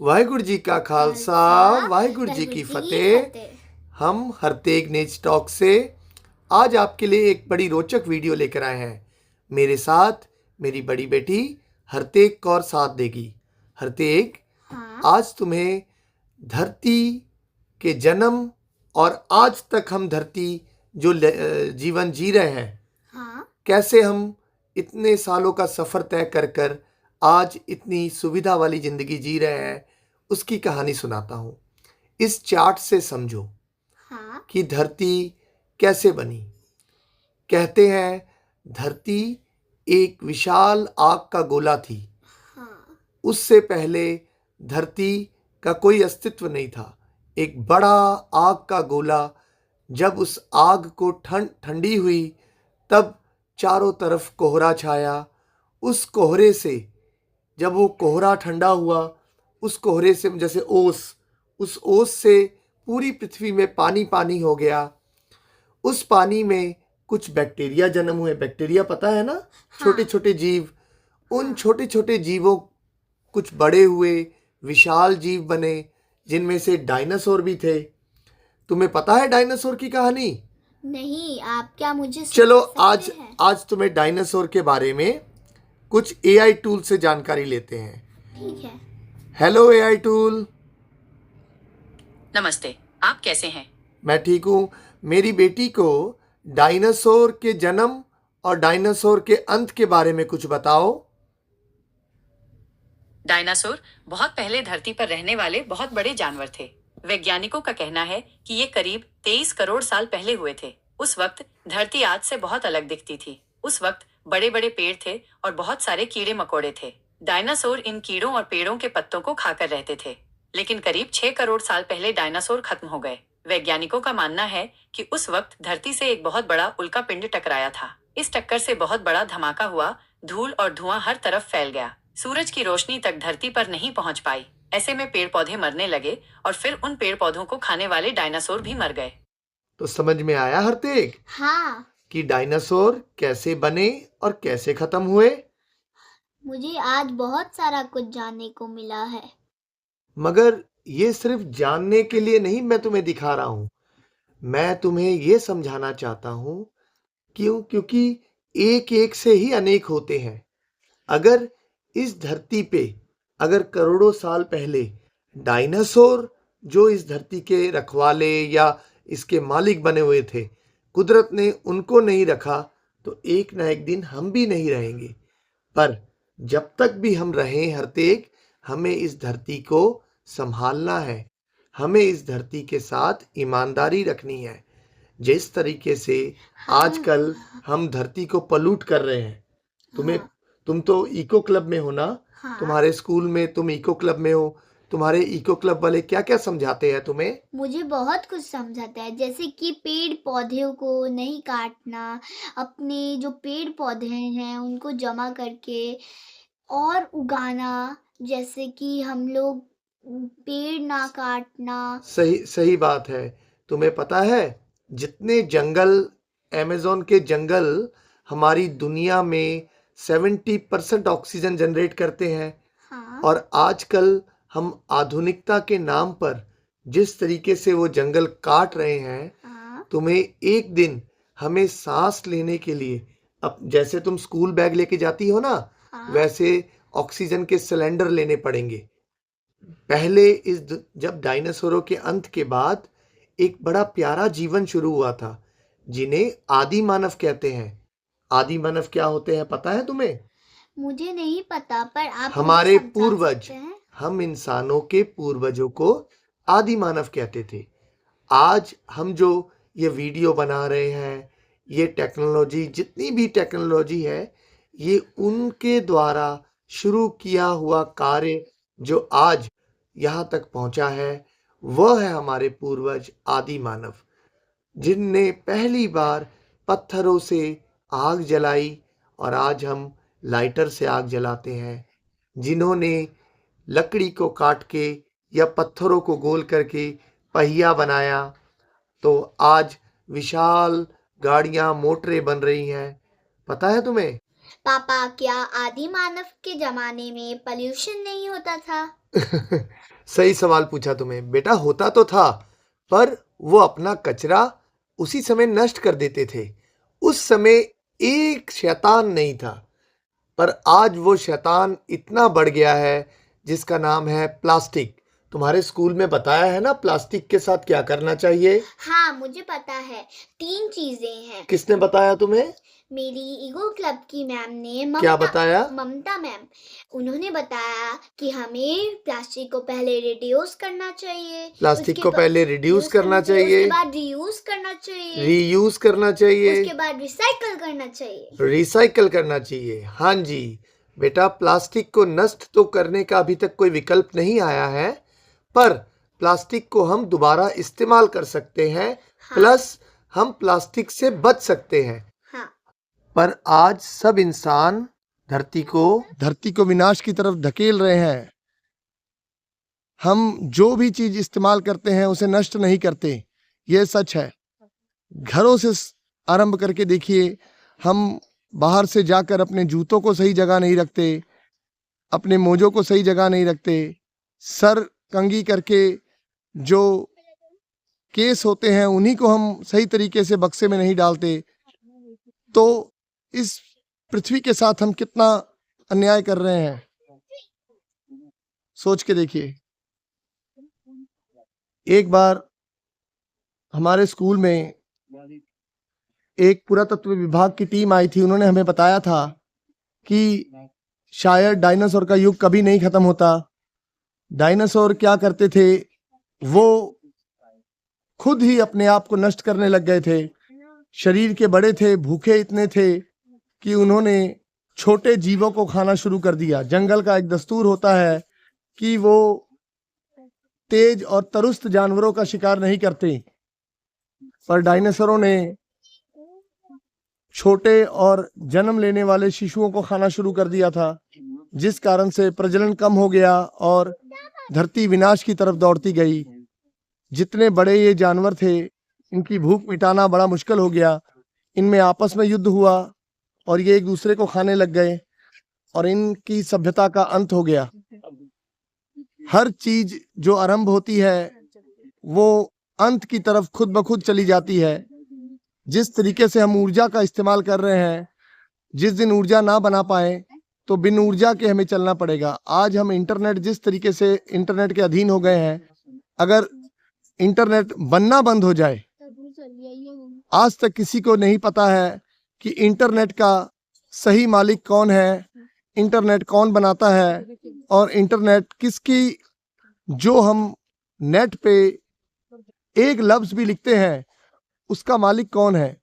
वाहिगुरु जी का खालसा, वाहिगुरु जी की फतेह। हम हरतेग नेज टॉक से आज आपके लिए एक बड़ी रोचक वीडियो लेकर आए हैं। मेरे साथ मेरी बड़ी बेटी हरतेग कौर साथ देगी। हरतेग, आज तुम्हें धरती के जन्म और आज तक हम धरती जो जीवन जी रहे हैं, कैसे हम इतने सालों का सफ़र तय कर कर आज इतनी सुविधा वाली ज़िंदगी जी रहे हैं, उसकी कहानी सुनाता हूँ। इस चार्ट से समझो कि धरती कैसे बनी। कहते हैं धरती एक विशाल आग का गोला थी। उससे पहले धरती का कोई अस्तित्व नहीं था। एक बड़ा आग का गोला, जब उस आग को ठंडी हुई तब चारों तरफ कोहरा छाया। उस कोहरे से जब वो कोहरा ठंडा हुआ, उस कोहरे से जैसे उस ओस से पूरी पृथ्वी में पानी पानी हो गया। उस पानी में कुछ बैक्टीरिया जन्म हुए। बैक्टीरिया पता है ना? छोटे छोटे जीव। उन छोटे छोटे जीवों कुछ बड़े हुए, विशाल जीव बने, जिनमें से डायनासोर भी थे। तुम्हें पता है डायनासोर की कहानी? नहीं, आप क्या मुझे चलो आज तुम्हें डायनासोर के बारे में कुछ एआई टूल से जानकारी लेते हैं। ठीक है। Hello AI tool. नमस्ते, आप कैसे हैं? मैं ठीक हूँ। मेरी बेटी को डायनासोर के जन्म और डायनासोर के अंत के बारे में कुछ बताओ। डायनासोर बहुत पहले धरती पर रहने वाले बहुत बड़े जानवर थे। वैज्ञानिकों का कहना है कि ये करीब 23 करोड़ साल पहले हुए थे। उस वक्त धरती आज से बहुत अलग दिखती थी। उस वक्त बड़े बड़े पेड़ थे और बहुत सारे कीड़े मकोड़े थे। डायनासोर इन कीड़ों और पेड़ों के पत्तों को खाकर रहते थे। लेकिन करीब 6 करोड़ साल पहले डायनासोर खत्म हो गए। वैज्ञानिकों का मानना है कि उस वक्त धरती से एक बहुत बड़ा उल्का पिंड टकराया था। इस टक्कर से बहुत बड़ा धमाका हुआ। धूल और धुआं हर तरफ फैल गया। सूरज की रोशनी तक धरती पर नहीं पहुंच पाई। ऐसे में पेड़ पौधे मरने लगे और फिर उन पेड़ पौधों को खाने वाले डायनासोर भी मर गए। तो समझ में आया हरतेग? हाँ। कि डायनासोर कैसे बने और कैसे खत्म हुए? मुझे आज बहुत सारा कुछ जानने को मिला है। मगर ये सिर्फ जानने के लिए नहीं मैं तुम्हें दिखा रहा हूँ। मैं तुम्हें ये समझाना चाहता हूँ क्योंकि एक एक से ही अनेक होते हैं। अगर इस धरती पे अगर करोड़ों साल पहले डायनासोर जो इस धरती के रखवाले या इसके मालिक बने हुए थे, कुदरत ने उनको नहीं रखा तो एक ना एक दिन हम भी नहीं रहेंगे। पर जब तक भी हम रहें हरतेग, हमें इस धरती को संभालना है। हमें इस धरती के साथ ईमानदारी रखनी है। जिस तरीके से आजकल हम धरती को पलूट कर रहे हैं। तुम तो इको क्लब में हो ना? तुम्हारे स्कूल में तुम इको क्लब में हो। तुम्हारे इको क्लब वाले क्या क्या समझाते हैं तुम्हें? मुझे बहुत कुछ समझाता है, जैसे कि पेड़ पौधों को नहीं काटना, अपने जो पेड़ पौधे हैं उनको जमा करके और उगाना, जैसे कि हम लोग पेड़ ना काटना। सही बात है। तुम्हें पता है जितने जंगल, अमेज़न के जंगल हमारी दुनिया में 70% ऑक्सीजन जनरेट करते हैं। और आजकल हम आधुनिकता के नाम पर जिस तरीके से वो जंगल काट रहे हैं, तुम्हें एक दिन हमें सांस लेने के लिए, अब जैसे तुम स्कूल बैग लेके जाती हो ना, वैसे ऑक्सीजन के सिलेंडर लेने पड़ेंगे। पहले जब डायनासोरों के अंत के बाद एक बड़ा प्यारा जीवन शुरू हुआ था, जिन्हें आदि मानव कहते हैं। आदि मानव क्या होते हैं पता है तुम्हें? मुझे नहीं पता, पर आप हमारे पूर्वज, हम इंसानों के पूर्वजों को आदि मानव कहते थे। आज हम जो ये वीडियो बना रहे हैं, ये टेक्नोलॉजी, जितनी भी टेक्नोलॉजी है, ये उनके द्वारा शुरू किया हुआ कार्य जो आज यहाँ तक पहुँचा है, वह है हमारे पूर्वज आदि मानव, जिनने पहली बार पत्थरों से आग जलाई और आज हम लाइटर से आग जलाते हैं। जिन्होंने लकड़ी को काट के या पत्थरों को गोल करके पहिया बनाया, तो आज विशाल गाड़ियां, मोटरें बन रही हैं। पता है तुम्हें? पापा, क्या आदि मानव के जमाने में पोल्यूशन नहीं होता था? सही सवाल पूछा तुम्हें बेटा। होता तो था, पर वो अपना कचरा उसी समय नष्ट कर देते थे। उस समय एक शैतान नहीं था, पर आज वो शैतान इतना बढ़ गया है जिसका नाम है प्लास्टिक। तुम्हारे स्कूल में बताया है ना प्लास्टिक के साथ क्या करना चाहिए? हाँ, मुझे पता है। 3 चीजें हैं। किसने बताया तुम्हें? मेरी ईगो क्लब की मैम ने, क्या बताया? ममता मैम। उन्होंने बताया कि हमें प्लास्टिक को पहले रिड्यूस करना चाहिए, प्लास्टिक को पहले रिड्यूस करना चाहिए, उसके बाद रीयूज करना चाहिए, रीयूज करना चाहिए, उसके बाद रिसाइकल करना चाहिए। रिसाइकल करना चाहिए। हाँ जी बेटा, प्लास्टिक को नष्ट तो करने का अभी तक कोई विकल्प नहीं आया है, पर प्लास्टिक को हम दोबारा इस्तेमाल कर सकते हैं। हाँ। प्लस हम प्लास्टिक से बच सकते हैं। हाँ। पर आज सब इंसान धरती को विनाश की तरफ धकेल रहे हैं। हम जो भी चीज इस्तेमाल करते हैं उसे नष्ट नहीं करते, ये सच है। घरों से आरंभ करके देखिए, हम बाहर से जाकर अपने जूतों को सही जगह नहीं रखते, अपने मोजों को सही जगह नहीं रखते, सर कंघी करके जो केस होते हैं उन्हीं को हम सही तरीके से बक्से में नहीं डालते। तो इस पृथ्वी के साथ हम कितना अन्याय कर रहे हैं, सोच के देखिए। एक बार हमारे स्कूल में एक पुरातत्व विभाग की टीम आई थी। उन्होंने हमें बताया था कि शायद डायनासोर का युग कभी नहीं खत्म होता। डायनासोर क्या करते थे, वो खुद ही अपने आप को नष्ट करने लग गए थे। शरीर के बड़े थे, भूखे इतने थे कि उन्होंने छोटे जीवों को खाना शुरू कर दिया। जंगल का एक दस्तूर होता है कि वो तेज और तरुस्त जानवरों का शिकार नहीं करते, पर डायनासोरों ने छोटे और जन्म लेने वाले शिशुओं को खाना शुरू कर दिया था, जिस कारण से प्रजनन कम हो गया और धरती विनाश की तरफ दौड़ती गई। जितने बड़े ये जानवर थे, इनकी भूख मिटाना बड़ा मुश्किल हो गया। इनमें आपस में युद्ध हुआ और ये एक दूसरे को खाने लग गए और इनकी सभ्यता का अंत हो गया। हर चीज जो आरंभ होती है वो अंत की तरफ खुद ब खुद चली जाती है। जिस तरीके से हम ऊर्जा का इस्तेमाल कर रहे हैं, जिस दिन ऊर्जा ना बना पाए तो बिन ऊर्जा के हमें चलना पड़ेगा। आज हम इंटरनेट, जिस तरीके से इंटरनेट के अधीन हो गए हैं, अगर इंटरनेट बनना बंद हो जाए, आज तक किसी को नहीं पता है कि इंटरनेट का सही मालिक कौन है, इंटरनेट कौन बनाता है और इंटरनेट किसकी, जो हम नेट पे एक लफ्ज भी लिखते हैं उसका मालिक कौन है।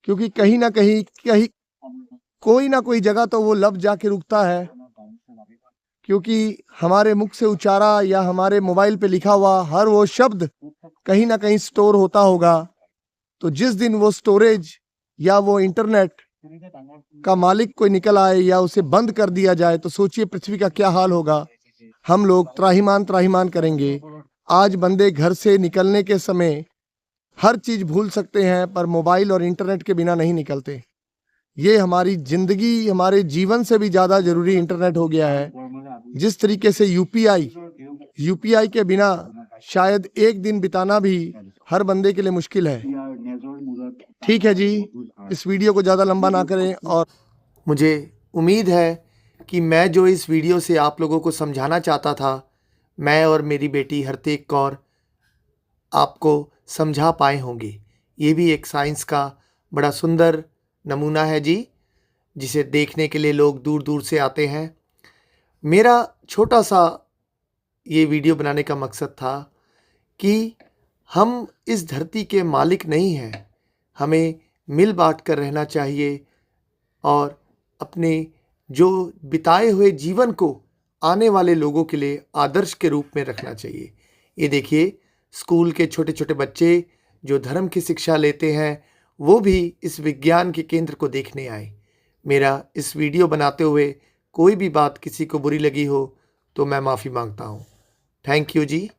क्योंकि कहीं ना कहीं कोई ना कोई जगह तो वो लफ्ज जाके रुकता है, क्योंकि हमारे मुख से उच्चारा या हमारे मोबाइल पे लिखा हुआ हर वो शब्द कहीं ना कहीं स्टोर होता होगा। तो जिस दिन वो स्टोरेज या वो इंटरनेट का मालिक कोई निकल आए या उसे बंद कर दिया जाए, तो सोचिए पृथ्वी का क्या हाल होगा। हम लोग त्राहिमाम करेंगे। आज बंदे घर से निकलने के समय हर चीज भूल सकते हैं, पर मोबाइल और इंटरनेट के बिना नहीं निकलते। ये हमारी जिंदगी, हमारे जीवन से भी ज्यादा जरूरी इंटरनेट हो गया है। जिस तरीके से यूपीआई के बिना शायद एक दिन बिताना भी हर बंदे के लिए मुश्किल है। ठीक है जी, इस वीडियो को ज़्यादा लंबा ना करें। और मुझे उम्मीद है कि मैं जो इस वीडियो से आप लोगों को समझाना चाहता था, मैं और मेरी बेटी हरतेक कौर आपको समझा पाए होंगे। ये भी एक साइंस का बड़ा सुंदर नमूना है जी, जिसे देखने के लिए लोग दूर दूर से आते हैं। मेरा छोटा सा ये वीडियो बनाने का मकसद था कि हम इस धरती के मालिक नहीं हैं, हमें मिल बांट कर रहना चाहिए और अपने जो बिताए हुए जीवन को आने वाले लोगों के लिए आदर्श के रूप में रखना चाहिए। ये देखिए, स्कूल के छोटे छोटे बच्चे जो धर्म की शिक्षा लेते हैं, वो भी इस विज्ञान के केंद्र को देखने आए। मेरा इस वीडियो बनाते हुए कोई भी बात किसी को बुरी लगी हो तो मैं माफ़ी मांगता हूँ। Thank you ji.